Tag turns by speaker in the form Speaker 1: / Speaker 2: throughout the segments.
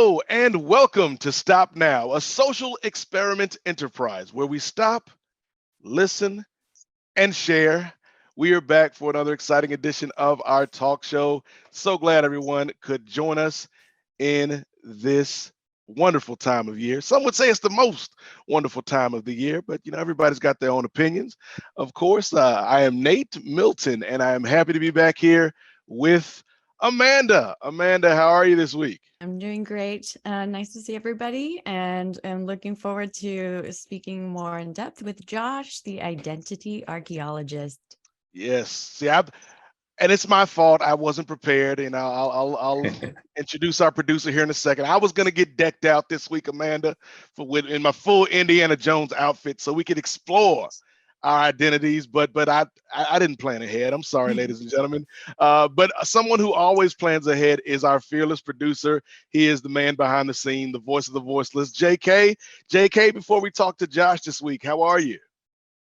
Speaker 1: Hello and welcome to Stop Now, a social experiment enterprise where we stop, listen, and share. We are back for another exciting edition of our talk show. So glad everyone could join us in this wonderful time of year. Some would say it's the most wonderful time of the year, but everybody's got their own opinions. Of course, I am Nate Milton, and I am happy to be back here with Amanda. Amanda, how are you this week?
Speaker 2: I'm doing great. Nice to see everybody, and I'm looking forward to speaking more in depth with Josh, the identity archaeologist.
Speaker 1: Yes. And it's my fault. I wasn't prepared, and I'll introduce our producer here in a second. I was gonna get decked out this week, Amanda, in my full Indiana Jones outfit, so we could explore our identities. But I didn't plan ahead. I'm sorry, ladies and gentlemen. But someone who always plans ahead is our fearless producer. He is the man behind the scene, the voice of the voiceless, JK. JK, before we talk to Josh this week, how are you?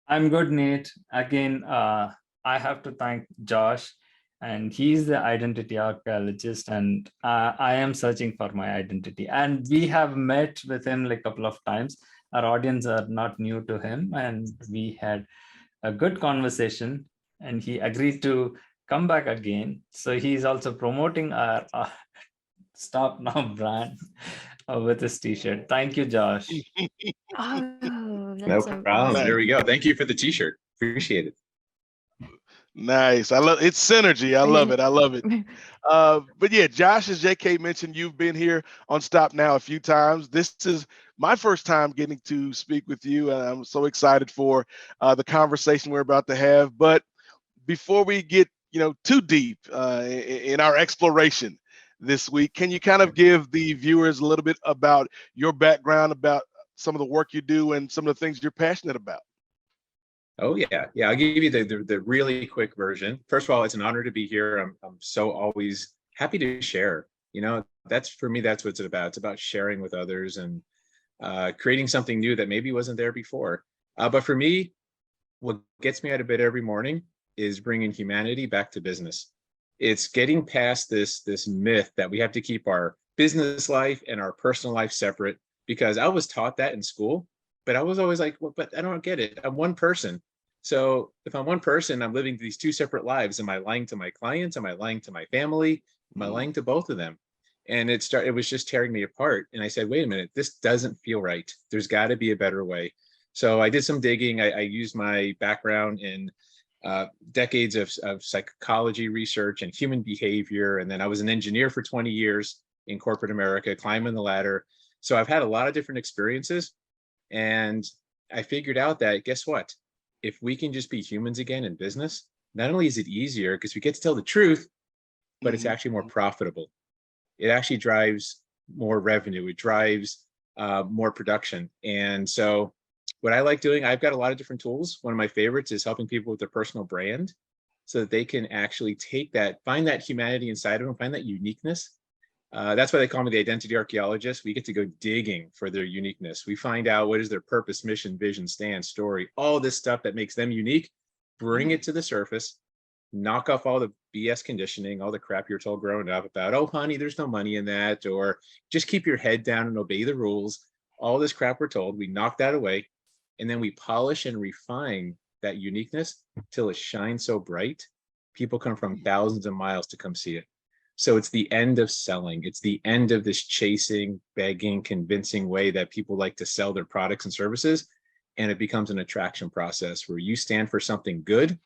Speaker 3: I'm good, Nate. Again, I have to thank Josh, and he's the identity archaeologist, and I am searching for my identity. And we have met with him like a couple of times. Our audience are not new to him, and we had a good conversation, and he agreed to come back again. So he's also promoting our Stop Now brand with his t-shirt. Thank you, Josh.
Speaker 2: Oh,
Speaker 4: No
Speaker 2: that's so
Speaker 4: problem.
Speaker 1: Nice.
Speaker 4: There we go. Thank you for the t-shirt. Appreciate it.
Speaker 1: Nice. I love it's synergy. I love it. I love it. But yeah, Josh, as JK mentioned, you've been here on Stop Now a few times. This is my first time getting to speak with you, and I'm so excited for the conversation we're about to have. But before we get too deep in our exploration this week, can you kind of give the viewers a little bit about your background, about some of the work you do, and some of the things you're passionate about?
Speaker 4: Oh yeah. I'll give you the really quick version. First of all, it's an honor to be here. I'm so always happy to share. That's for me. That's what it's about. It's about sharing with others and creating something new that maybe wasn't there before. But for me, what gets me out of bed every morning is bringing humanity back to business. It's getting past this myth that we have to keep our business life and our personal life separate, because I was taught that in school, but I was always like, well, but I don't get it. I'm one person. So if I'm one person, I'm living these two separate lives. Am I lying to my clients? Am I lying to my family? Am I lying to both of them? And it was just tearing me apart. And I said, wait a minute, this doesn't feel right. There's got to be a better way. So I did some digging. I used my background in decades of psychology research and human behavior. And then I was an engineer for 20 years in corporate America, climbing the ladder. So I've had a lot of different experiences. And I figured out that, guess what? If we can just be humans again in business, not only is it easier because we get to tell the truth, but it's actually more profitable. It actually drives more revenue. It drives more production. And so what I like doing, I've got a lot of different tools. One of my favorites is helping people with their personal brand so that they can actually take that, find that humanity inside of them, find that uniqueness. That's why they call me the identity archaeologist. We get to go digging for their uniqueness. We find out what is their purpose, mission, vision, stance, story, all this stuff that makes them unique, bring it to the surface, knock off all the BS conditioning, all the crap you're told growing up about, oh, honey, there's no money in that, or just keep your head down and obey the rules. All this crap we're told, we knock that away, and then we polish and refine that uniqueness till it shines so bright, people come from thousands of miles to come see it. So it's the end of selling. It's the end of this chasing, begging, convincing way that people like to sell their products and services. And it becomes an attraction process where you stand for something good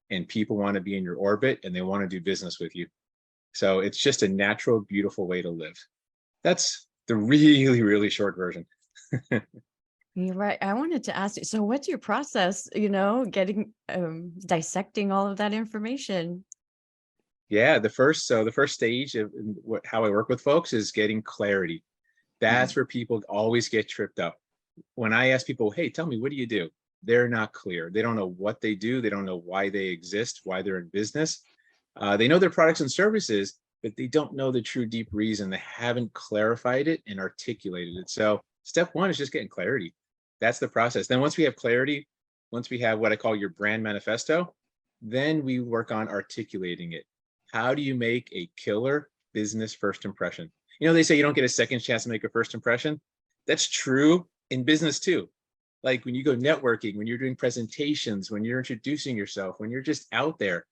Speaker 4: and people want to be in your orbit and they want to do business with you. So it's just a natural, beautiful way to live. That's the really, really short version.
Speaker 2: You're right. I wanted to ask you, so what's your process, getting dissecting all of that information?
Speaker 4: Yeah, the first stage of how I work with folks is getting clarity. That's where people always get tripped up. When I ask people, hey, tell me, what do you do? They're not clear. They don't know what they do. They don't know why they exist, why they're in business. They know their products and services, but they don't know the true deep reason. They haven't clarified it and articulated it. So step one is just getting clarity. That's the process. Then once we have clarity, once we have what I call your brand manifesto, then we work on articulating it. How do you make a killer business first impression? You know, they say you don't get a second chance to make a first impression. That's true in business too. Like when you go networking, when you're doing presentations, when you're introducing yourself, when you're just out there,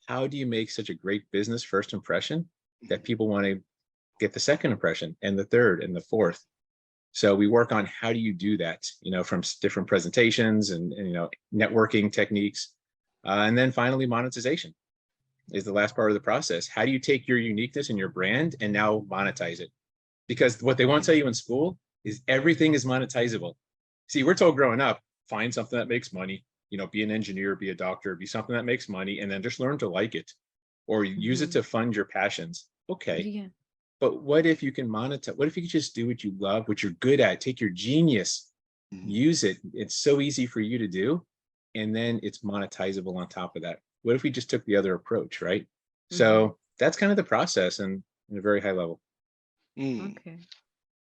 Speaker 4: how do you make such a great business first impression that people want to get the second impression and the third and the fourth? So we work on how do you do that, you know, from different presentations and you know, networking techniques. And then finally, monetization is the last part of the process. How do you take your uniqueness and your brand and now monetize it? Because what they won't tell you in school is everything is monetizable. See, we're told growing up, find something that makes money, you know, be an engineer, be a doctor, be something that makes money, and then just learn to like it or use it to fund your passions. Okay.
Speaker 2: Yeah.
Speaker 4: But what if you can monetize? What if you could just do what you love, what you're good at, take your genius, use it. It's so easy for you to do. And then it's monetizable on top of that. What if we just took the other approach, right? So that's kind of the process and in a very high level.
Speaker 2: Okay.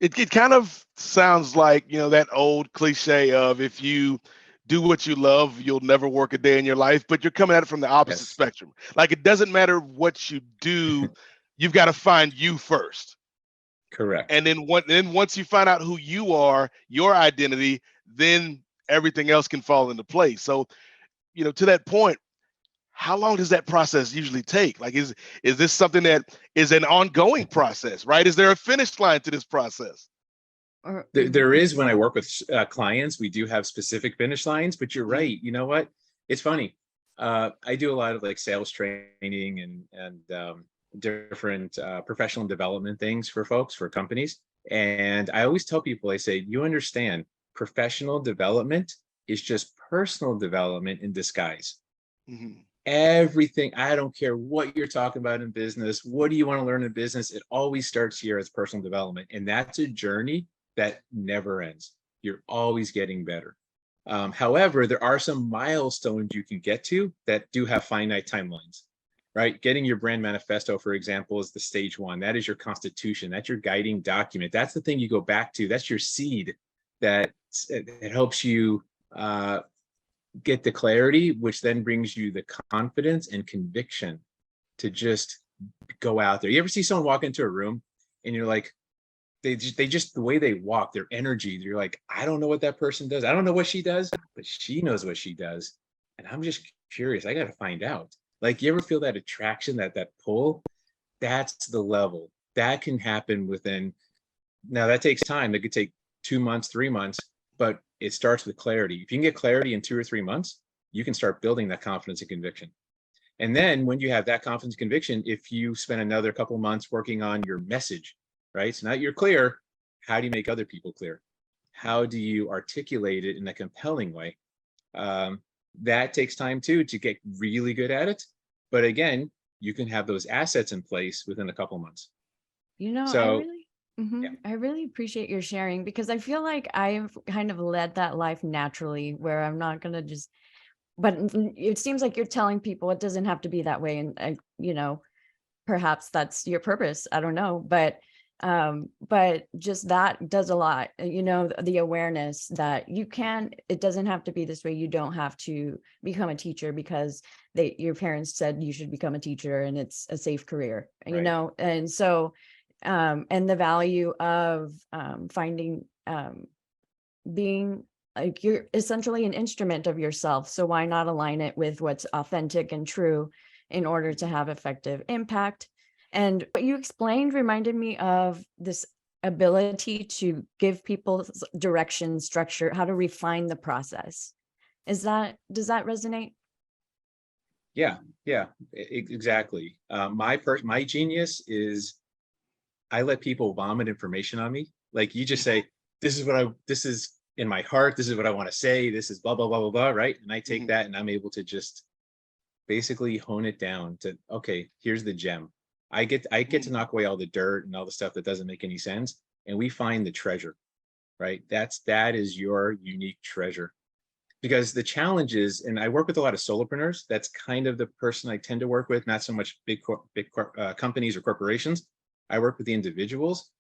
Speaker 1: It kind of sounds like, you know, that old cliche of if you do what you love, you'll never work a day in your life, but you're coming at it from the opposite
Speaker 4: Yes.
Speaker 1: spectrum. Like it doesn't matter what you do, you've got to find you first.
Speaker 4: Correct.
Speaker 1: And then once you find out who you are, your identity, then everything else can fall into place. So, you know, to that point, how long does that process usually take? Like, is this something that is an ongoing process, right? Is there a finish line to this process?
Speaker 2: Or
Speaker 4: There is when I work with clients, we do have specific finish lines, but you're right. You know what? It's funny. I do a lot of like sales training and different professional development things for folks, for companies. And I always tell people, I say, you understand professional development is just personal development in disguise. Everything, I don't care what you're talking about in business. What do you want to learn in business? It always starts here as personal development. And that's a journey that never ends. You're always getting better. However, there are some milestones you can get to that do have finite timelines, right? Getting your brand manifesto, for example, is the stage one. That is your constitution. That's your guiding document. That's the thing you go back to. That's your seed that it helps you get the clarity, which then brings you the confidence and conviction to just go out there. You ever see someone walk into a room and you're like, they just the way they walk, their energy, you're like, I don't know what that person does. I don't know what she does, but she knows what she does. And I'm just curious. I got to find out. Like, you ever feel that attraction, that pull? That's the level that can happen within. Now that takes time. It could take 2 months, 3 months, but it starts with clarity. If you can get clarity in 2 or 3 months, you can start building that confidence and conviction. And then when you have that confidence and conviction, if you spend another couple of months working on your message, right? So now you're clear. How do you make other people clear? How do you articulate it in a compelling way? That takes time too, to get really good at it. But again, you can have those assets in place within a couple of months.
Speaker 2: You know,
Speaker 4: So,
Speaker 2: I really appreciate your sharing, because I feel like I've kind of led that life naturally, where I'm not going to just, but it seems like you're telling people it doesn't have to be that way. And you know, perhaps that's your purpose. I don't know, but just that does a lot, you know, the awareness that it doesn't have to be this way. You don't have to become a teacher because your parents said you should become a teacher and it's a safe career, you
Speaker 4: Right.
Speaker 2: know? And so, and the value of, finding, being like, you're essentially an instrument of yourself. So why not align it with what's authentic and true in order to have effective impact? And what you explained reminded me of this ability to give people direction, structure, how to refine the process. Does that resonate?
Speaker 4: Yeah, exactly. My genius is I let people vomit information on me. Like, you just say, this is in my heart. This is what I want to say. This is blah, blah, blah, blah, blah. Right. And I take that and I'm able to just basically hone it down to, okay, here's the gem. I get to knock away all the dirt and all the stuff that doesn't make any sense. And we find the treasure, right? That is your unique treasure. Because the challenge is, and I work with a lot of solopreneurs, that's kind of the person I tend to work with, not so much big companies or corporations. I work with the individuals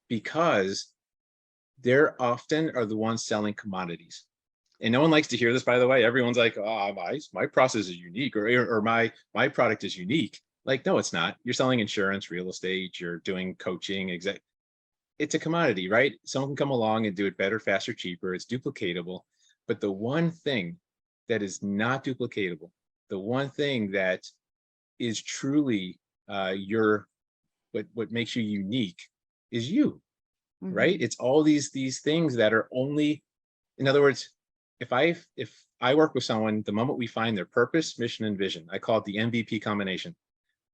Speaker 4: because they're often are the ones selling commodities. And no one likes to hear this, by the way. Everyone's like, oh, my process is unique, or my product is unique. Like, no, it's not. You're selling insurance, real estate, you're doing coaching, it's a commodity, right? Someone can come along and do it better, faster, cheaper. It's duplicatable. But the one thing that is not duplicatable, the one thing that is truly what makes you unique is you, right? It's all these things that are only, in other words, if I work with someone, the moment we find their purpose, mission, and vision, I call it the MVP combination.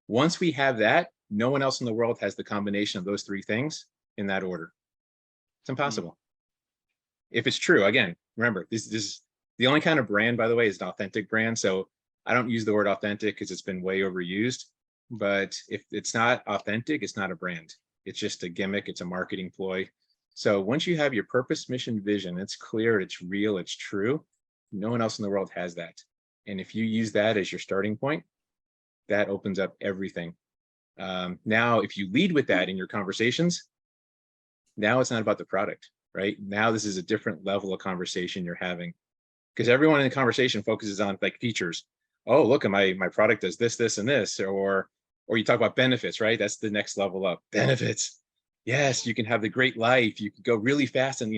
Speaker 4: Once we have that, no one else in the world has the combination of those three things in that order. It's impossible. If it's true, again, remember, this is the only kind of brand, by the way, is an authentic brand. So I don't use the word authentic because it's been way overused. But if it's not authentic, it's not a brand. It's just a gimmick. It's a marketing ploy. So once you have your purpose, mission, vision, it's clear, it's real, it's true. No one else in the world has that. And if you use that as your starting point, that opens up everything. Now, if you lead with that in your conversations, now it's not about the product, right? Now this is a different level of conversation you're having, because everyone in the conversation focuses on like features. Oh, look, my product does this, this, and this, or you talk about benefits, right? That's the next level up. Benefits. Yes, you can have the great life. You can go really fast, and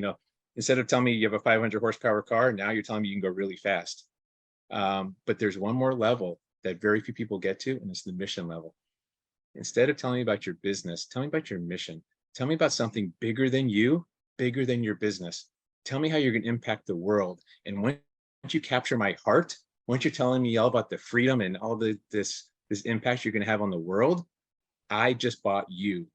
Speaker 4: instead of telling me you have a 500 horsepower car, now you're telling me you can go really fast. But there's one more level that very few people get to, and it's the mission level. Instead of telling me about your business, tell me about your mission. Tell me about something bigger than you, bigger than your business. Tell me how you're going to impact the world. And once you capture my heart, once you're telling me all about the freedom and all this impact you're going to have on the world, I just bought you.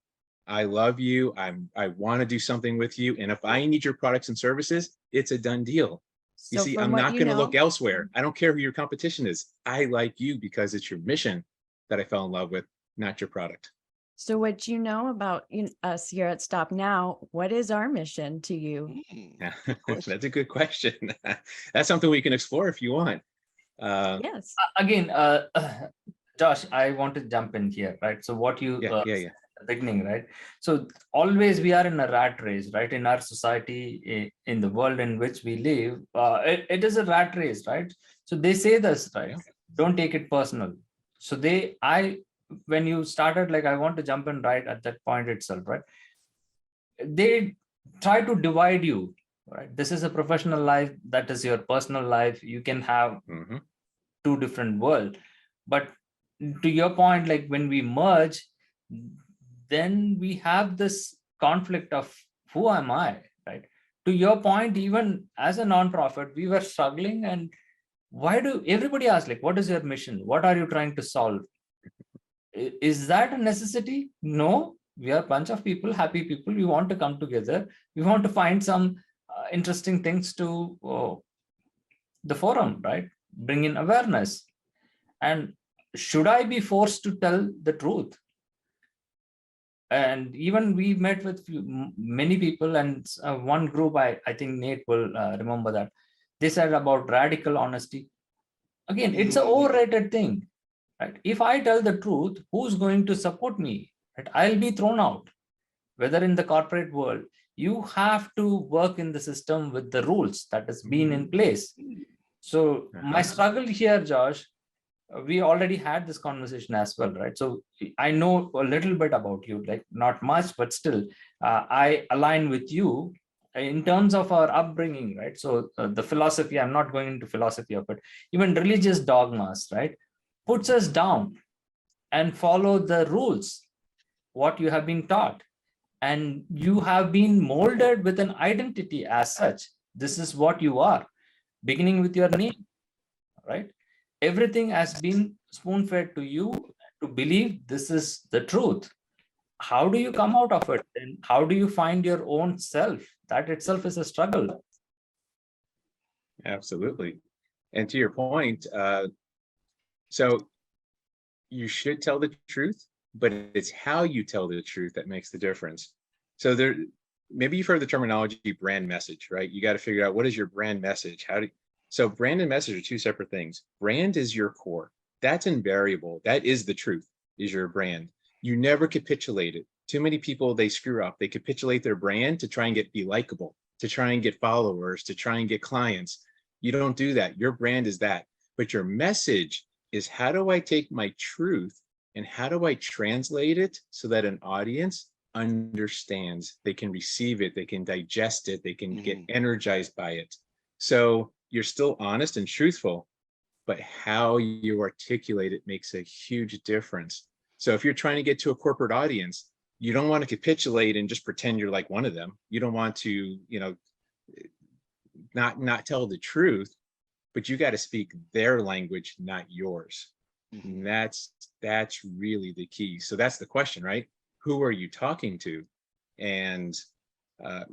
Speaker 4: I love you. I want to do something with you. And if I need your products and services, it's a done deal. You see, I'm not going to look elsewhere. I don't care who your competition is. I like you because it's your mission that I fell in love with, not your product.
Speaker 2: So what you know about us here at Stop Now, what is our mission to you?
Speaker 4: That's a good question. That's something we can explore if you want.
Speaker 2: Yes.
Speaker 3: Again, Josh, I want to jump in here, right? So what you
Speaker 4: yeah.
Speaker 3: at the beginning, right? So always we are in a rat race, right? In our society, in the world in which we live, it is a rat race, right? So they say this, right? Yeah. Don't take it personal. So when you started, like, I want to jump in right at that point itself, right? They try to divide you, right? This is a professional life, that is your personal life. You can have two different worlds. But to your point, like when we merge, then we have this conflict of who am I, right? To your point, even as a nonprofit, we were struggling. And why do everybody ask, like, what is your mission? What are you trying to solve? Is that a necessity? No, we are a bunch of people, happy people. We want to come together. We want to find some interesting things to the forum, right? Bring in awareness. And should I be forced to tell the truth? And even we met with many people, and one group, I think Nate will remember that. They said about radical honesty. Again, it's an overrated thing. Right? If I tell the truth, who's going to support me? Right? I'll be thrown out. Whether in the corporate world, you have to work in the system with the rules that has been in place. So my struggle here, Josh, we already had this conversation as well, right? So I know a little bit about you, like not much, but still, I align with you in terms of our upbringing, right? So the philosophy, I'm not going into philosophy of it, even religious dogmas, right? Puts us down and follow the rules, what you have been taught. And you have been molded with an identity as such. This is what you are, beginning with your name, right? Everything has been spoon-fed to you to believe this is the truth. How do you come out of it? And how do you find your own self? That itself is a struggle.
Speaker 4: Absolutely. And to your point, so you should tell the truth, but it's how you tell the truth that makes the difference. So maybe you've heard the terminology brand message, right? You got to figure out, what is your brand message? So brand and message are two separate things. Brand is your core. That's invariable. That is the truth, is your brand. You never capitulate it. Too many people, they screw up. They capitulate their brand to try and be likable, to try and get followers, to try and get clients. You don't do that. Your brand is that. But your message is, how do I take my truth and how do I translate it so that an audience understands, they can receive it, they can digest it, they can get energized by it. So you're still honest and truthful, but how you articulate it makes a huge difference. So if you're trying to get to a corporate audience, you don't want to capitulate and just pretend you're like one of them. You don't want to, you know, not tell the truth, but you got to speak their language, not yours. And that's really the key. So that's the question, right? Who are you talking to? And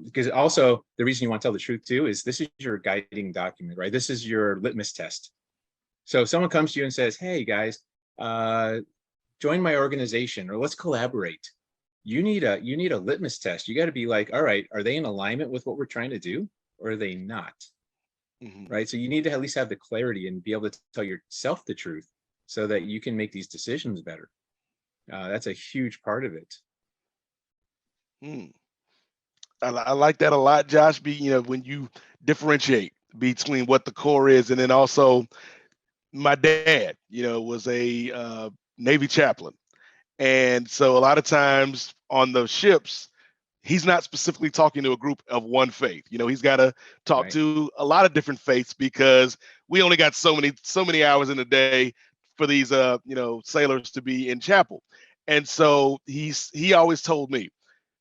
Speaker 4: because also the reason you want to tell the truth too is this is your guiding document, right? This is your litmus test. So if someone comes to you and says, hey guys, join my organization or let's collaborate, you need a litmus test. You got to be like, all right, are they in alignment with what we're trying to do, or are they not? Right? So you need to at least have the clarity and be able to tell yourself the truth so that you can make these decisions better. That's a huge part of it.
Speaker 1: I like that a lot, Josh. When you differentiate between what the core is, and then also my dad, was a Navy chaplain. And so a lot of times on those ships, he's not specifically talking to a group of one faith. He's got to talk to a lot of different faiths because we only got so many hours in a day for these sailors to be in chapel. And so he always told me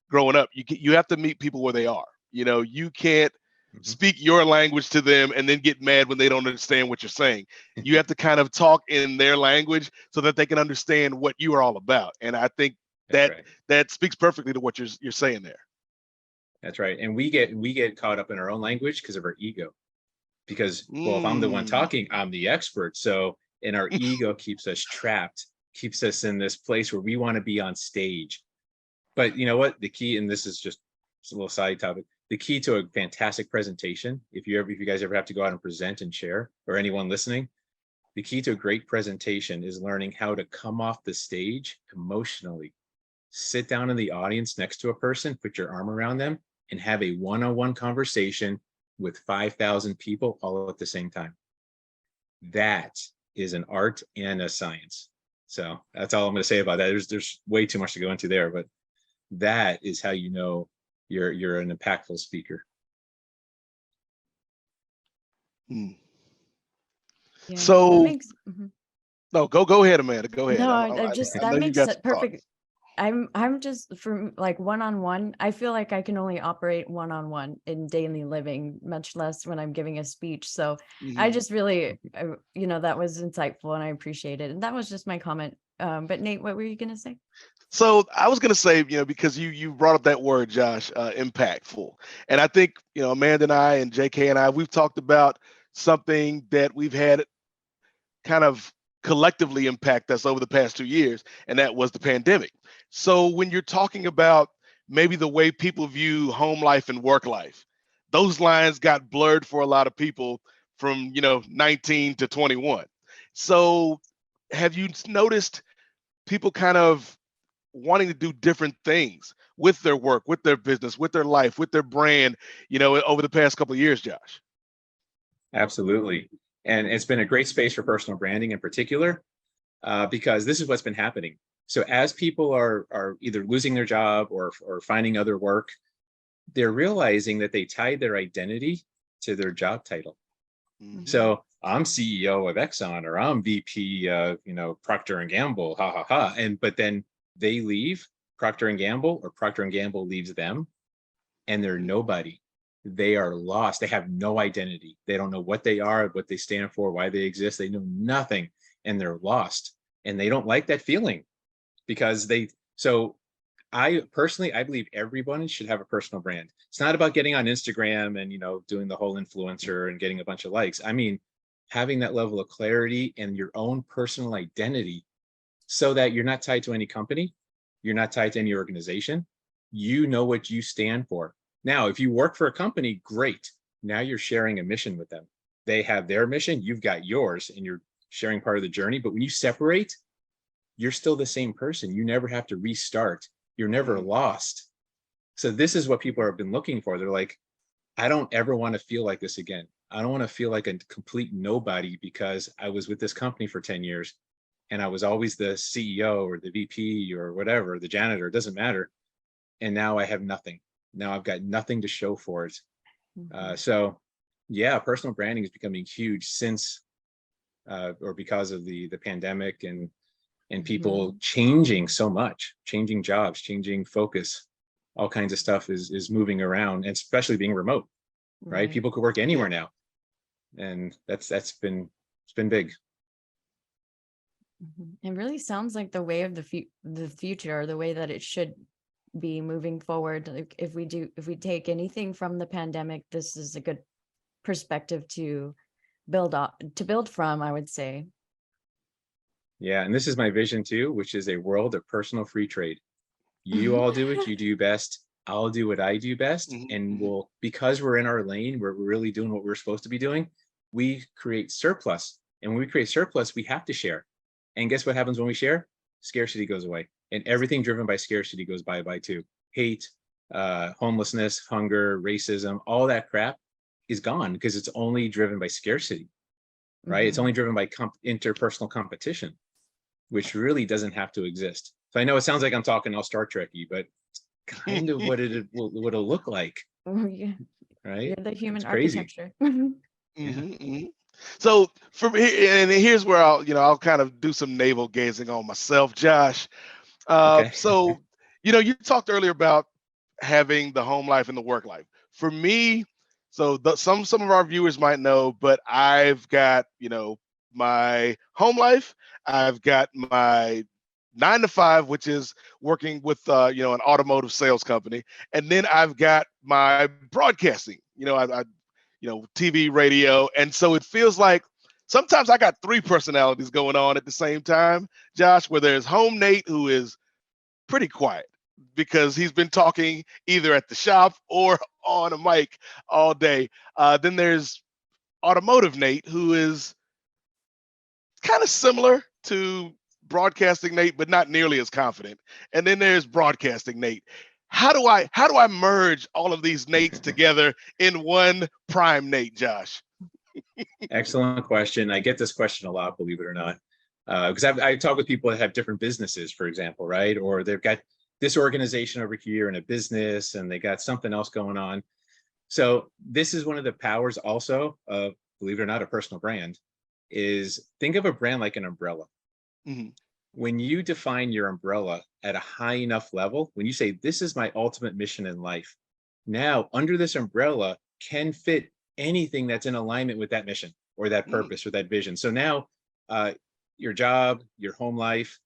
Speaker 1: growing up, you have to meet people where they are. You can't speak your language to them and then get mad when they don't understand what you're saying. You have to kind of talk in their language so that they can understand what you are all about. And I think that speaks perfectly to what you're saying there.
Speaker 4: That's right. And we get caught up in our own language because of our ego. Because, well, if I'm the one talking, I'm the expert. So, and our ego keeps us trapped, keeps us in this place where we want to be on stage. But you know what? The key, and this is just a little side topic, the key to a fantastic presentation, if you guys ever have to go out and present and share, or anyone listening, the key to a great presentation is learning how to come off the stage emotionally. Sit down in the audience next to a person, put your arm around them, and have a one-on-one conversation with 5,000 people all at the same time. That is an art and a science. So that's all I'm going to say about that. There's way too much to go into there, but that is how you know you're an impactful speaker.
Speaker 2: Yeah,
Speaker 1: So
Speaker 2: that
Speaker 1: no, go ahead, Amanda. Go ahead.
Speaker 2: No,
Speaker 1: I
Speaker 2: that
Speaker 1: know you
Speaker 2: makes
Speaker 1: got
Speaker 2: it
Speaker 1: some
Speaker 2: perfect.
Speaker 1: thoughts.
Speaker 2: I'm just from like one-on-one. I feel like I can only operate one-on-one in daily living, much less when I'm giving a speech. So I just really, that was insightful and I appreciate it. And that was just my comment. But Nate, what were you gonna say?
Speaker 1: So I was going to say, because you brought up that word, Josh, impactful. And I think, Amanda and I and JK and I, we've talked about something that we've had kind of collectively impact us over the past 2 years, and that was the pandemic. So when you're talking about maybe the way people view home life and work life, those lines got blurred for a lot of people from, 19 to 21. So have you noticed people kind of wanting to do different things with their work, with their business, with their life, with their brand, over the past couple of years, Josh?
Speaker 4: Absolutely. And it's been a great space for personal branding in particular, because this is what's been happening. So as people are either losing their job or finding other work, they're realizing that they tied their identity to their job title. So I'm CEO of Exxon, or I'm VP of, Procter and Gamble, ha ha ha. But then they leave Procter and Gamble, or Procter and Gamble leaves them, and they're nobody. They are lost. They have no identity. They don't know what they are, what they stand for, why they exist. They know nothing, and they're lost. And they don't like that feeling because I personally believe everyone should have a personal brand. It's not about getting on Instagram and, doing the whole influencer and getting a bunch of likes. I mean, having that level of clarity and your own personal identity so that you're not tied to any company. You're not tied to any organization. You know what you stand for. Now, if you work for a company, great. Now you're sharing a mission with them. They have their mission, you've got yours, and you're sharing part of the journey. But when you separate, you're still the same person. You never have to restart. You're never lost. So this is what people have been looking for. They're like, I don't ever want to feel like this again. I don't want to feel like a complete nobody because I was with this company for 10 years and I was always the CEO or the VP or whatever, the janitor, it doesn't matter. And now I have nothing. Now I've got nothing to show for it. So yeah, personal branding is becoming huge since or because of the pandemic and people changing so much, changing jobs, changing focus, all kinds of stuff is moving around, and especially being remote, right? People could work anywhere now, and it's been big.
Speaker 2: It really sounds like the way of the future, or the way that it should be moving forward. Like if we take anything from the pandemic, this is a good perspective to build from, I would say.
Speaker 4: Yeah, and this is my vision too, which is a world of personal free trade. You all do what you do best. I'll do what I do best. And we'll, because we're in our lane, we're really doing what we're supposed to be doing, we create surplus. And when we create surplus, we have to share. And guess what happens when we share? Scarcity goes away. And everything driven by scarcity goes bye-bye too. Hate, homelessness, hunger, racism, all that crap is gone because it's only driven by scarcity, right? It's only driven by interpersonal competition, which really doesn't have to exist. So I know it sounds like I'm talking all Star Trek-y, but it's kind of what it'll look like.
Speaker 2: Yeah.
Speaker 4: Right?
Speaker 2: You're the human
Speaker 4: It's crazy.
Speaker 2: architecture.
Speaker 1: So for me, and here's where I'll kind of do some navel gazing on myself, Josh.
Speaker 4: Okay.
Speaker 1: So, you talked earlier about having the home life and the work life. For me, so some of our viewers might know, but I've got, my home life. I've got my 9 to 5, which is working with, an automotive sales company. And then I've got my broadcasting, I TV, radio. And so it feels like sometimes I got 3 personalities going on at the same time, Josh, where there's home Nate, who is pretty quiet because he's been talking either at the shop or on a mic all day. Then there's automotive Nate, who is kind of similar to broadcasting Nate, but not nearly as confident. And then there's broadcasting Nate. How do I merge all of these Nates together in one prime Nate, Josh?
Speaker 4: Excellent question. I get this question a lot, believe it or not, because I talk with people that have different businesses, for example, right? Or they've got this organization over here and a business, and they got something else going on. So this is one of the powers also of, believe it or not, a personal brand, is think of a brand like an umbrella. When you define your umbrella at a high enough level, when you say, this is my ultimate mission in life, now under this umbrella can fit anything that's in alignment with that mission or that purpose or that vision. So now your job, your home life,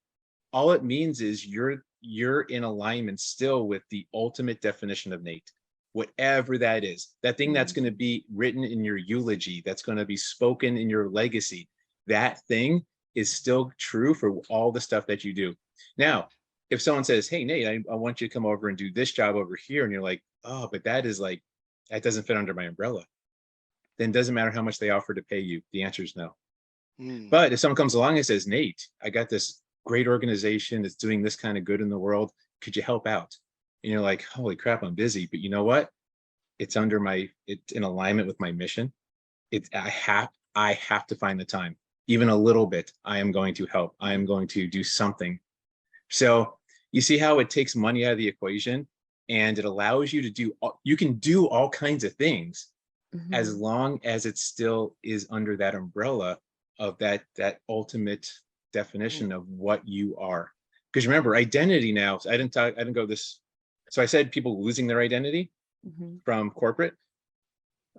Speaker 4: all it means is you're in alignment still with the ultimate definition of Nate, whatever that is, that thing that's going to be written in your eulogy, that's going to be spoken in your legacy. That thing is still true for all the stuff that you do. Now, if someone says, hey, Nate, I want you to come over and do this job over here, and you're like, oh, but that doesn't fit under my umbrella, then it doesn't matter how much they offer to pay you. The answer is no. But if someone comes along and says, Nate, I got this great organization that's doing this kind of good in the world, could you help out? And you're like, holy crap, I'm busy. But you know what? It's in alignment with my mission. I have to find the time. Even a little bit, I am going to help. I am going to do something. So you see how it takes money out of the equation, and it allows you to you can do all kinds of things as long as it still is under that umbrella of that ultimate definition of what you are. Because remember, identity now, I didn't go this. So I said people losing their identity from corporate.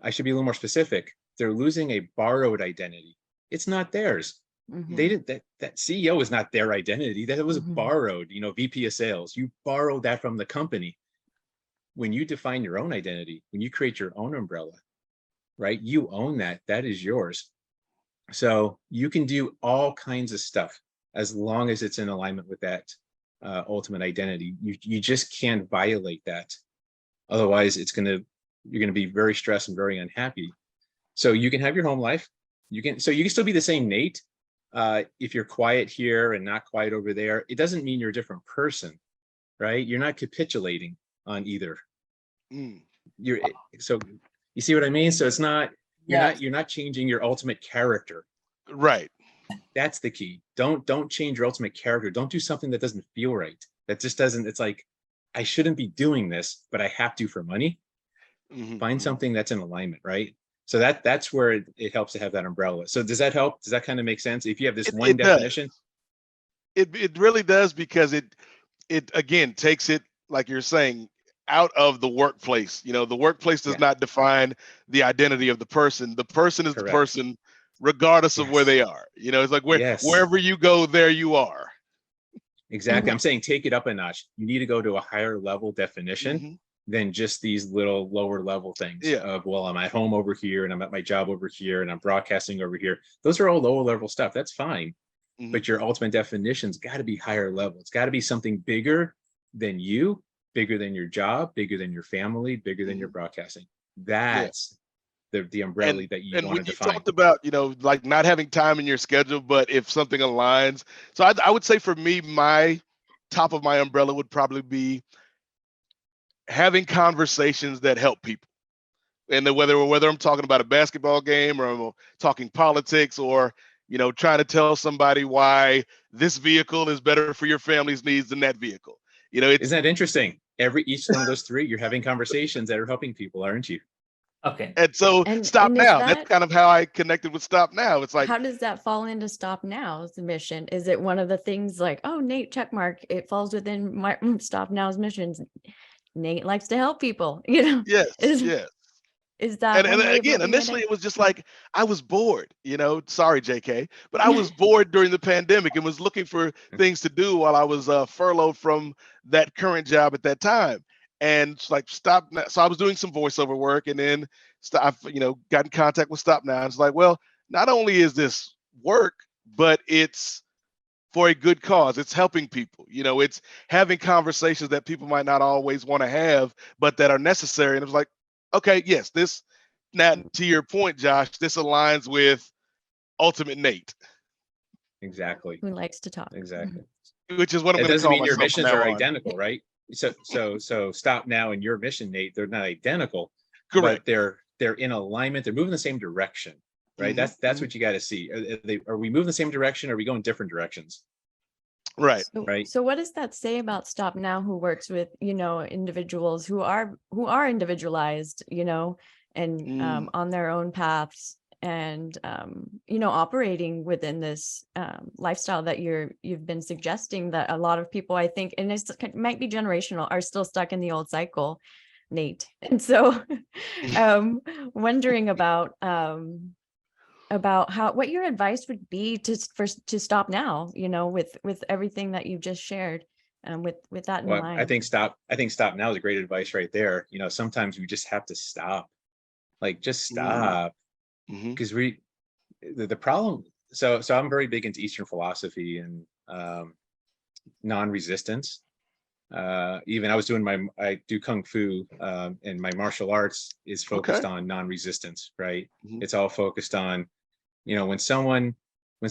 Speaker 4: I should be a little more specific. They're losing a borrowed identity. It's not theirs. They did that CEO is not their identity. That was borrowed, VP of sales. You borrowed that from the company. When you define your own identity, when you create your own umbrella, right? You own that. That is yours. So you can do all kinds of stuff as long as it's in alignment with that ultimate identity. You just can't violate that. Otherwise, you're going to be very stressed and very unhappy. So you can have your home life. You can still be the same Nate. If you're quiet here and not quiet over there, it doesn't mean you're a different person, right? You're not capitulating on either. So you see what I mean? So it's not, you're not changing your ultimate character.
Speaker 1: Right.
Speaker 4: That's the key. Don't change your ultimate character. Don't do something that doesn't feel right. That just doesn't, it's like, I shouldn't be doing this, but I have to for money. Find something that's in alignment, right? So that's where it helps to have that umbrella. So does that help? Does that kind of make sense? If you have this one
Speaker 1: It does.
Speaker 4: definition,
Speaker 1: It really does, because it again takes it, like you're saying, out of the workplace. You know, the workplace does
Speaker 4: yeah,
Speaker 1: not define the identity of the person. The person is the
Speaker 4: correct.
Speaker 1: person regardless of where
Speaker 4: Yes,
Speaker 1: they are. You know, it's like
Speaker 4: yes,
Speaker 1: wherever you go, there you are.
Speaker 4: exactly. I'm saying take it up a notch. You need to go to a higher level definition
Speaker 1: Hmm.
Speaker 4: than just these little lower level things
Speaker 1: Yeah.
Speaker 4: of, well, I'm at home over here and I'm at my job over here and I'm broadcasting over here. Those are all lower level stuff. That's fine.
Speaker 1: Hmm.
Speaker 4: But your ultimate definition's got to be higher level. It's got to be something bigger than you, bigger than your job, bigger than your family, bigger than your
Speaker 1: Hmm.
Speaker 4: broadcasting.
Speaker 1: Yeah.
Speaker 4: That's the umbrella that you
Speaker 1: And
Speaker 4: want
Speaker 1: when
Speaker 4: to
Speaker 1: you
Speaker 4: define.
Speaker 1: talked about, you know, like not having time in your schedule, but if something aligns, so I would say for me, my top of my umbrella would probably be having conversations that help people. And then whether I'm talking about a basketball game, or I'm talking politics, or trying to tell somebody why this vehicle is better for your family's needs than that vehicle.
Speaker 4: Isn't
Speaker 1: It's
Speaker 4: that interesting? Each one of those three, you're having conversations that are helping people, aren't you?
Speaker 3: Okay.
Speaker 1: and so Stop
Speaker 2: And is
Speaker 1: Now. That's
Speaker 2: that,
Speaker 1: kind of how I connected with Stop Now. It's like,
Speaker 2: how does that fall into Stop Now's mission? Is it one of the things like, oh, Nate, check mark, it falls within my Stop Now's missions? Nate likes to help people,
Speaker 1: yes,
Speaker 2: is
Speaker 1: yes.
Speaker 2: is that
Speaker 1: And
Speaker 2: one way of
Speaker 1: again,
Speaker 2: looking at
Speaker 1: initially
Speaker 2: it?
Speaker 1: it was just like I was bored, sorry, JK, but I was bored during the pandemic and was looking for things to do while I was furloughed from that current job at that time. And it's like, Stop Now. So I was doing some voiceover work, and then got in contact with Stop Now. And it's like, well, not only is this work, but it's for a good cause. It's helping people. It's having conversations that people might not always want to have, but that are necessary. And it was like, okay, yes, this, now to your point, Josh, this aligns with Ultimate Nate,
Speaker 4: Exactly.
Speaker 2: Who likes to talk?
Speaker 4: Exactly.
Speaker 1: which is what I'm
Speaker 4: It
Speaker 1: going to
Speaker 4: doesn't
Speaker 1: call
Speaker 4: mean your
Speaker 1: myself from
Speaker 4: missions
Speaker 1: now
Speaker 4: are
Speaker 1: on.
Speaker 4: identical, right? So Stop Now and your mission, Nate, they're not identical,
Speaker 1: Correct.
Speaker 4: but they're in alignment. They're moving the same direction, right?
Speaker 1: Mhm,
Speaker 4: That's
Speaker 1: mhm.
Speaker 4: what you got to see. Are we moving the same direction? Or are we going different directions?
Speaker 1: Right.
Speaker 4: Right.
Speaker 2: So what does that say about Stop Now, who works with, individuals who are individualized, and
Speaker 1: Mm.
Speaker 2: on their own paths, and operating within this lifestyle that you've been suggesting, that a lot of people, I think, and it might be generational, are still stuck in the old cycle, Nate. And so um wondering about what your advice would be to stop now, with everything that you've just shared, with that in
Speaker 4: Well,
Speaker 2: mind.
Speaker 4: I think Stop Now is a great advice right there. Sometimes we just have to stop, like just
Speaker 1: Mm.
Speaker 4: stop,
Speaker 1: Mhm.
Speaker 4: because the problem. So I'm very big into Eastern philosophy and non-resistance. Even I do kung fu, and my martial arts is
Speaker 1: Okay.
Speaker 4: focused on non-resistance, right?
Speaker 1: Mhm.
Speaker 4: It's all focused on, when someone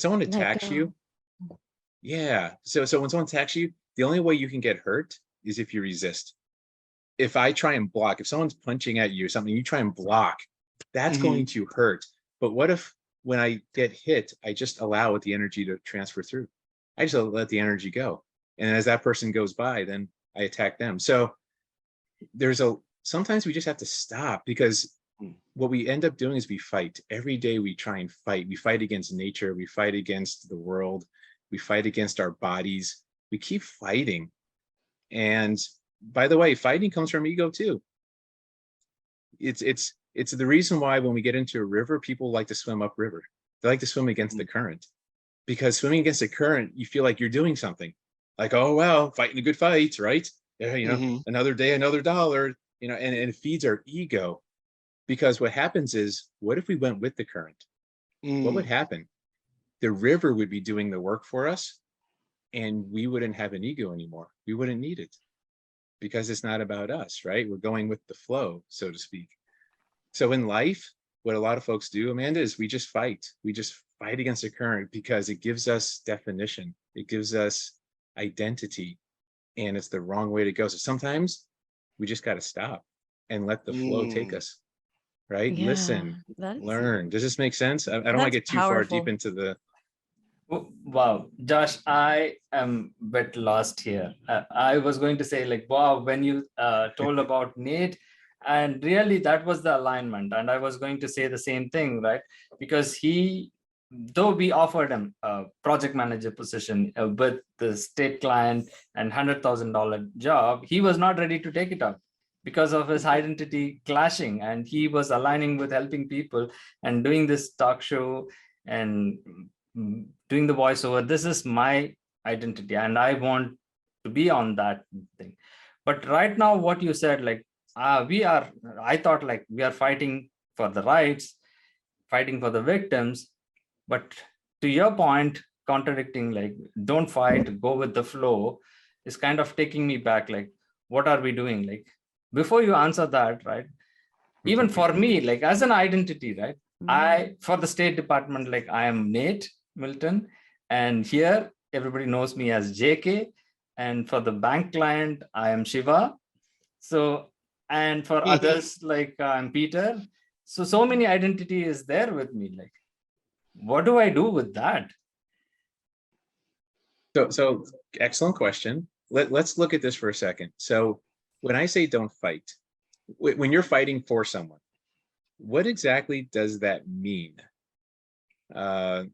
Speaker 2: Let
Speaker 4: attacks
Speaker 2: go.
Speaker 4: you, yeah. So when someone attacks you, the only way you can get hurt is if you resist. If I try and block, if someone's punching at you or something, you try and block, that's going
Speaker 1: Mhm.
Speaker 4: to hurt. But what if when I get hit, I just allow the energy to transfer through? I just let the energy go. And as that person goes by, then I attack them. So sometimes we just have to stop, because
Speaker 1: Mm.
Speaker 4: what we end up doing is we fight. Every day we try and fight. We fight against nature. We fight against the world. We fight against our bodies. We keep fighting. And by the way, fighting comes from ego too. It's the reason why when we get into a river, people like to swim upriver. They like to swim against the
Speaker 1: Mm.
Speaker 4: current, because swimming against the current, you feel like you're doing something. Like, oh well, fighting a good fight, right? Yeah,
Speaker 1: Mhm.
Speaker 4: another day, another dollar. And it feeds our ego. Because what happens is, what if we went with the current? What would
Speaker 1: Mm.
Speaker 4: happen? The river would be doing the work for us, and we wouldn't have an ego anymore. We wouldn't need it, because it's not about us, right? We're going with the flow, so to speak. So in life, what a lot of folks do, Amanda, is we just fight. We just fight against the current, because it gives us definition. It gives us identity, and it's the wrong way to go. So sometimes we just got to stop and let the flow take
Speaker 1: Mm.
Speaker 4: us, right?
Speaker 2: Yeah,
Speaker 4: Listen,
Speaker 2: that's
Speaker 4: learn. Does this make sense? I don't want to
Speaker 2: that's
Speaker 4: get too far deep
Speaker 2: powerful.
Speaker 4: into the
Speaker 3: Oh, wow, Josh, I am a bit lost here. I was going to say, like, wow, when you told about Nate, and really that was the alignment. And I was going to say the same thing, right? Because he, though we offered him a project manager position with the state client and $100,000 job, he was not ready to take it up because of his identity clashing. And he was aligning with helping people and doing this talk show and doing the voiceover. This is my identity and I want to be on that thing. But right now what you said, like I thought like we are fighting for the rights, fighting for the victims. But to your point, contradicting, like don't fight, go with the flow, is kind of taking me back, like what are we doing? Like before you answer that, right, even for me, like as an identity, right, I, for the State Department, like I am Nate Milton, and here everybody knows me as JK, and for the bank client I am Shiva. So, and for others, like I'm Peter. So many identity is there with me. Like what do I do with that?
Speaker 4: So excellent question. Let's look at this for a second. So when I say don't fight, when you're fighting for someone, what exactly does that mean? So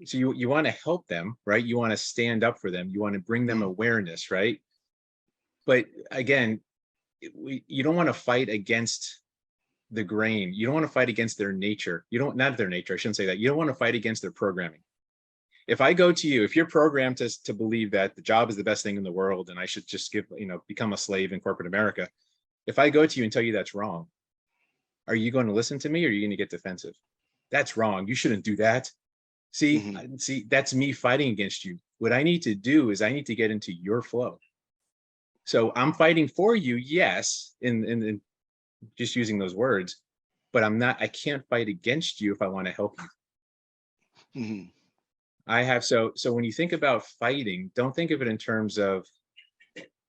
Speaker 4: you want to help them, right? You want to stand up for them. You want to bring them awareness, right? But again, you don't want to fight against the grain. You don't want to fight against their nature. You don't, not their nature, I shouldn't say that. You don't want to fight against their programming. If I go to you, if you're programmed to believe that the job is the best thing in the world and I should just become a slave in corporate America, if I go to you and tell you that's wrong, are you going to listen to me or are you going to get defensive? That's wrong. You shouldn't do that. See, see, that's me fighting against you. What I need to do is I need to get into your flow. So I'm fighting for you, yes, in just using those words, but I can't fight against you if I want to help you. So when you think about fighting, don't think of it in terms of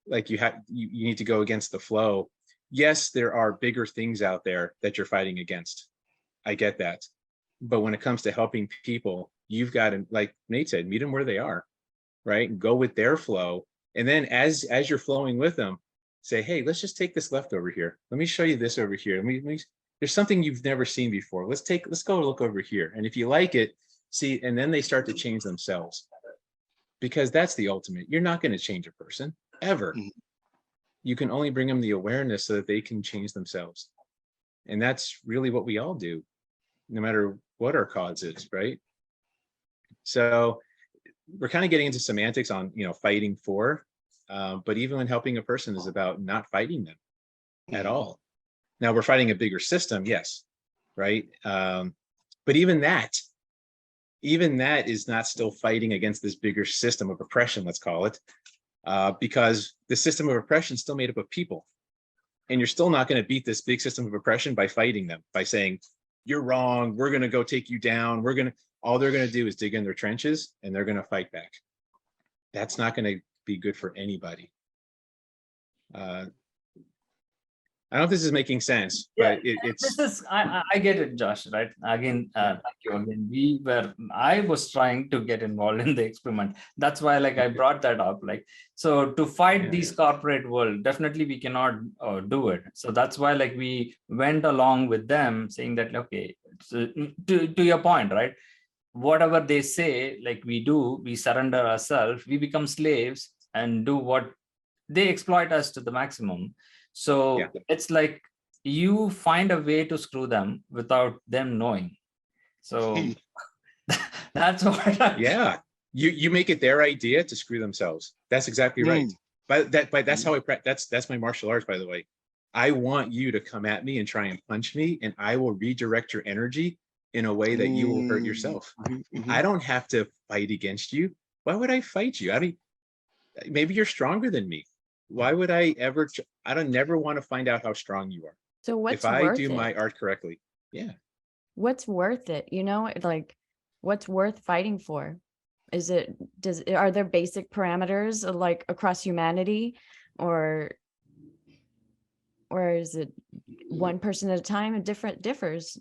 Speaker 4: like you need to go against the flow. Yes, there are bigger things out there that you're fighting against. I get that. But when it comes to helping people, you've got to, like Nate said, meet them where they are, right? Go with their flow. And then as you're flowing with them, say, hey, let's just take this left over here. Let me show you this over here. There's something you've never seen before. Let's go look over here. And if you like it, see, and then they start to change themselves. Because that's the ultimate. You're not going to change a person ever. You can only bring them the awareness so that they can change themselves. And that's really what we all do, no matter what our cause is, right? So we're kind of getting into semantics on, fighting for, but even when helping a person is about not fighting them at all. Now we're fighting a bigger system, yes, right? But even that is not still fighting against this bigger system of oppression, let's call it, because the system of oppression is still made up of people. And you're still not going to beat this big system of oppression by fighting them, by saying, you're wrong, we're going to go take you down. All they're going to do is dig in their trenches and they're going to fight back. That's not going to be good for anybody. I don't know if this is making sense, but it's.
Speaker 3: I get it, Josh. Right? Again, thank you again. I was trying to get involved in the experiment. That's why, like, I brought that up. Like, so to fight these corporate world, definitely we cannot do it. So that's why, like, we went along with them, saying that, okay, so to your point, right? Whatever they say, like we do, we surrender ourselves, we become slaves and do what they exploit us to the maximum. So it's like you find a way to screw them without them knowing. So that's what.
Speaker 4: You make it their idea to screw themselves. That's exactly right. But that's how that's my martial arts, by the way. I want you to come at me and try and punch me, and I will redirect your energy in a way that you will hurt yourself. I don't have to fight against you. Why would I fight you? I mean, maybe you're stronger than me. Why would I ever? I don't never want to find out how strong you are.
Speaker 2: So what's
Speaker 4: if I do my art correctly? Yeah.
Speaker 2: What's worth it? Like what's worth fighting for? Are there basic parameters like across humanity, or is it one person at a time and differs?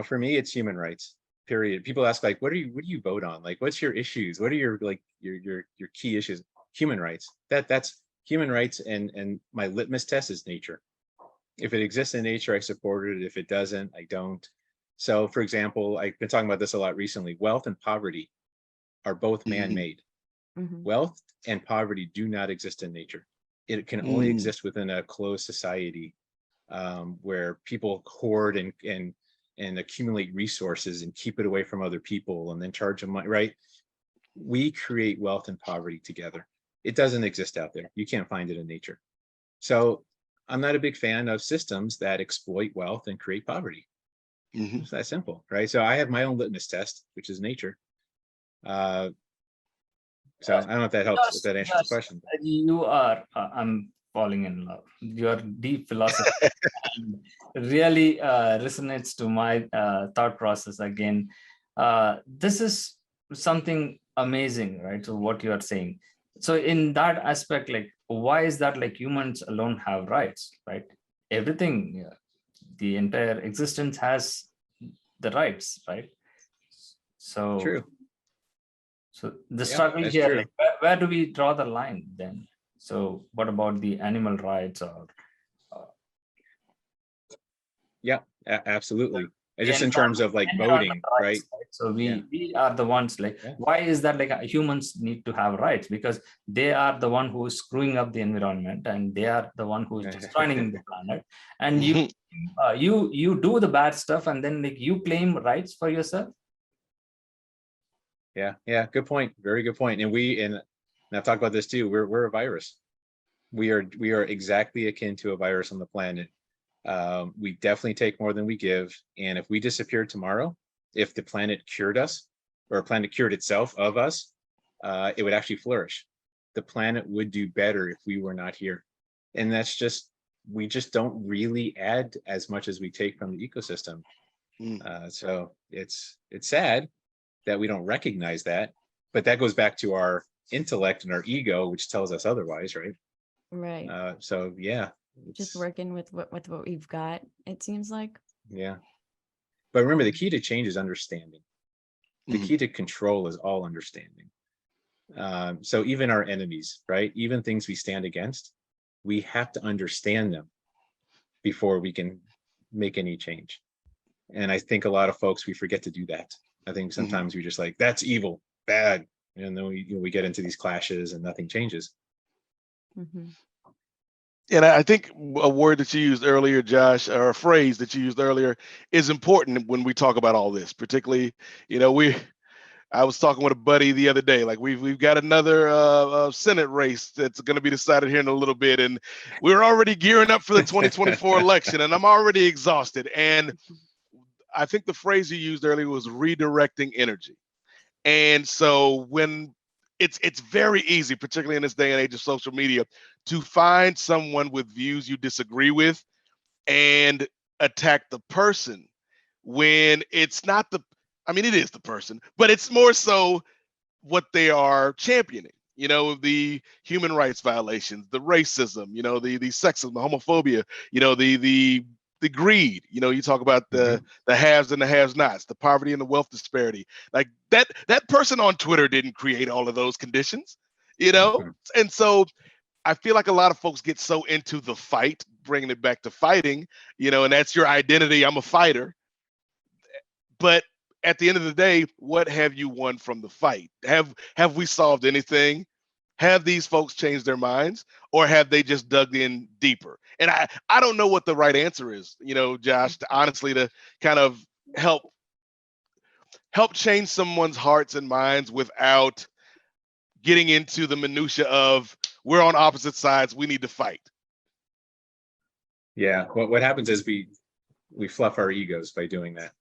Speaker 4: For me, it's human rights, period. People ask like, what do you vote on? Like, what's your issues? What are your like your key issues? Human rights. That's human rights, and my litmus test is nature. If it exists in nature, I support it. If it doesn't, I don't. So, for example, I've been talking about this a lot recently. Wealth and poverty are both man-made.
Speaker 2: Mhm.
Speaker 4: Wealth and poverty do not exist in nature. It can only exist within a closed society, where people hoard and accumulate resources and keep it away from other people and then charge them money, right? We create wealth and poverty together. It doesn't exist out there. You can't find it in nature. So I'm not a big fan of systems that exploit wealth and create poverty. It's that simple, right? So I have my own litmus test, which is nature. So I don't know if that helps, if that answers the question.
Speaker 3: You are, I'm falling in love. Your deep philosophy really resonates to my thought process again. This is something amazing, right? So what you are saying. So in that aspect, like, why is that like humans alone have rights, right? Everything, the entire existence has the rights, right? So
Speaker 4: True.
Speaker 3: so the
Speaker 4: Yeah,
Speaker 3: struggle
Speaker 4: that's
Speaker 3: here,
Speaker 4: true.
Speaker 3: like, where do we draw the line then? So what about the animal rights or
Speaker 4: Yeah, absolutely. And
Speaker 3: the
Speaker 4: just in terms of like
Speaker 3: environment
Speaker 4: voting,
Speaker 3: rights,
Speaker 4: right?
Speaker 3: right? So
Speaker 4: Yeah.
Speaker 3: we are the ones like,
Speaker 4: Yeah.
Speaker 3: why is that like humans need to have rights? Because they are the one who is screwing up the environment, and they are the one who is destroying the planet. And you do the bad stuff, and then like you claim rights for yourself.
Speaker 4: Yeah, good point. Very good point. And I've talked about this too. We're a virus. We are exactly akin to a virus on the planet. We definitely take more than we give. And if we disappeared tomorrow, if the planet cured us, or a planet cured itself of us, it would actually flourish. The planet would do better if we were not here. And that's just, we just don't really add as much as we take from the ecosystem. So it's sad that we don't recognize that, but that goes back to our intellect and our ego, which tells us otherwise, right?
Speaker 2: Right.
Speaker 4: So yeah,
Speaker 2: Just working with what we've got, it seems like.
Speaker 4: yeah. But remember, the key to change is understanding. The key to control is all understanding. So even our enemies, right? Even things we stand against, we have to understand them before we can make any change. And I think a lot of folks, we forget to do that. I think sometimes we just like, that's evil, bad. And then we get into these clashes and nothing changes.
Speaker 1: And I think a word that you used earlier, Josh, or a phrase that you used earlier, is important when we talk about all this. Particularly, I was talking with a buddy the other day. Like we've got another Senate race that's going to be decided here in a little bit, and we're already gearing up for the 2024 election, and I'm already exhausted. And I think the phrase you used earlier was redirecting energy. And so when it's very easy, particularly in this day and age of social media, to find someone with views you disagree with and attack the person when it's not it is the person, but it's more so what they are championing. The human rights violations, the racism, the sexism, the homophobia, the greed. You talk about the haves and the have-nots, the poverty and the wealth disparity. Like that person on Twitter didn't create all of those conditions, And so I feel like a lot of folks get so into the fight, bringing it back to fighting, and that's your identity. I'm a fighter. But at the end of the day, what have you won from the fight? Have we solved anything? Have these folks changed their minds, or have they just dug in deeper? And I don't know what the right answer is, Josh, honestly, to kind of help change someone's hearts and minds without getting into the minutia of we're on opposite sides, we need to fight.
Speaker 4: Yeah, what happens is we fluff our egos by doing that.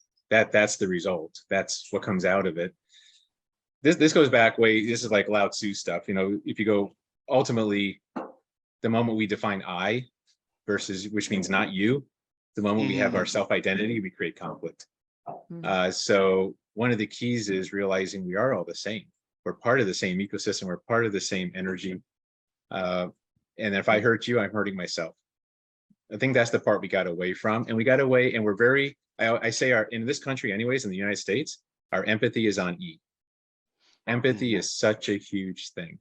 Speaker 4: That's the result. That's what comes out of it. This goes back way. This is like Lao Tzu stuff. If you go, ultimately, the moment we define I versus, which means not you, the moment we have our self-identity, we create conflict. So one of the keys is realizing we are all the same. We're part of the same ecosystem. We're part of the same energy. And if I hurt you, I'm hurting myself. I think that's the part we got away from. And we got away, and we're very, I say in this country anyways, in the United States, our empathy is on E. Empathy is such a huge thing.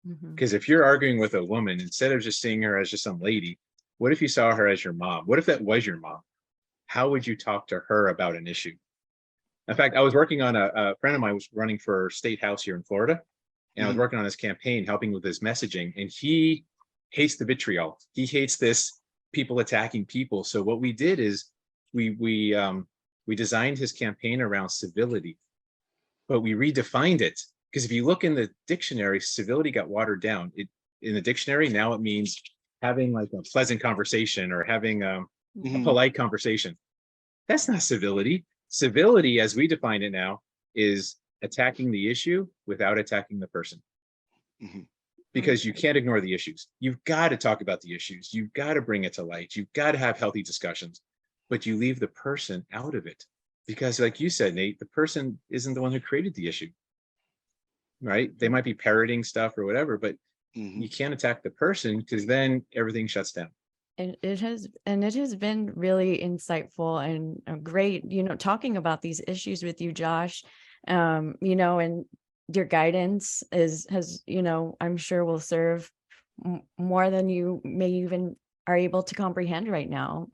Speaker 2: Mhm.
Speaker 4: Because if you're arguing with a woman, instead of just seeing her as just some lady, what if you saw her as your mom? What if that was your mom? How would you talk to her about an issue? In fact, I was working on a friend of mine was running for state house here in Florida, and I was
Speaker 1: Mhm.
Speaker 4: working on his campaign, helping with his messaging, and he hates the vitriol. He hates this people attacking people. So what we did is we designed his campaign around civility, but we redefined it. Because if you look in the dictionary, civility got watered down. It in the dictionary now it means having like a pleasant conversation or having a
Speaker 1: Mhm.
Speaker 4: polite conversation. That's not civility. Civility, as we define it now, is attacking the issue without attacking the person.
Speaker 1: Mhm.
Speaker 4: Because you can't ignore the issues. You've got to talk about the issues. You've got to bring it to light. You've got to have healthy discussions, but you leave the person out of it. Because, like you said, Nate, the person isn't the one who created the issue, right? They might be parroting stuff or whatever, but
Speaker 1: Mhm.
Speaker 4: you can't attack the person because then everything shuts down.
Speaker 2: And it has been really insightful and great, talking about these issues with you, Josh. And your guidance has, I'm sure will serve more than you may even are able to comprehend right now,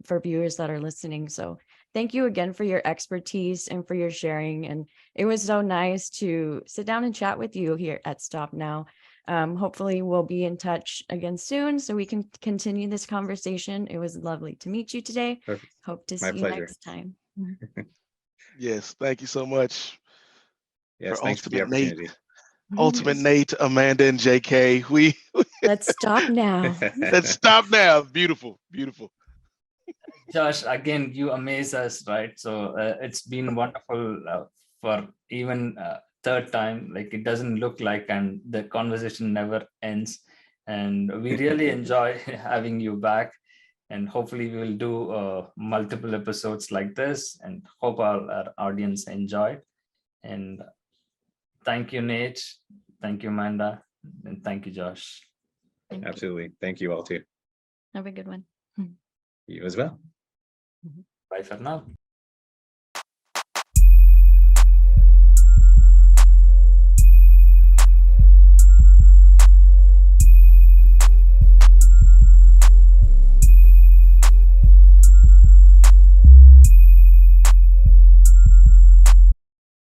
Speaker 2: for viewers that are listening. So thank you again for your expertise and for your sharing. And it was so nice to sit down and chat with you here at Stop Now. Hopefully we'll be in touch again soon so we can continue this conversation. It was lovely to meet you today.
Speaker 4: Perfect.
Speaker 2: Hope to
Speaker 4: My
Speaker 2: see you
Speaker 4: pleasure.
Speaker 2: next time.
Speaker 1: Yes, thank you so much
Speaker 4: Yes,
Speaker 1: for
Speaker 4: thanks for the
Speaker 1: Ultimate
Speaker 4: opportunity.
Speaker 1: Nate, Amanda, and JK.
Speaker 2: Let's stop now.
Speaker 1: Let's stop now. Beautiful, beautiful.
Speaker 3: Josh, again, you amaze us, right? So it's been wonderful for even third time. Like it doesn't look like, and the conversation never ends. And we really enjoy having you back. And hopefully, we will do multiple episodes like this. And hope our audience enjoyed. And thank you, Nate. Thank you, Amanda. And thank you, Josh.
Speaker 2: Thank you.
Speaker 4: Absolutely. Thank you all too.
Speaker 2: Have a good one.
Speaker 4: You as well.
Speaker 3: Bye for now.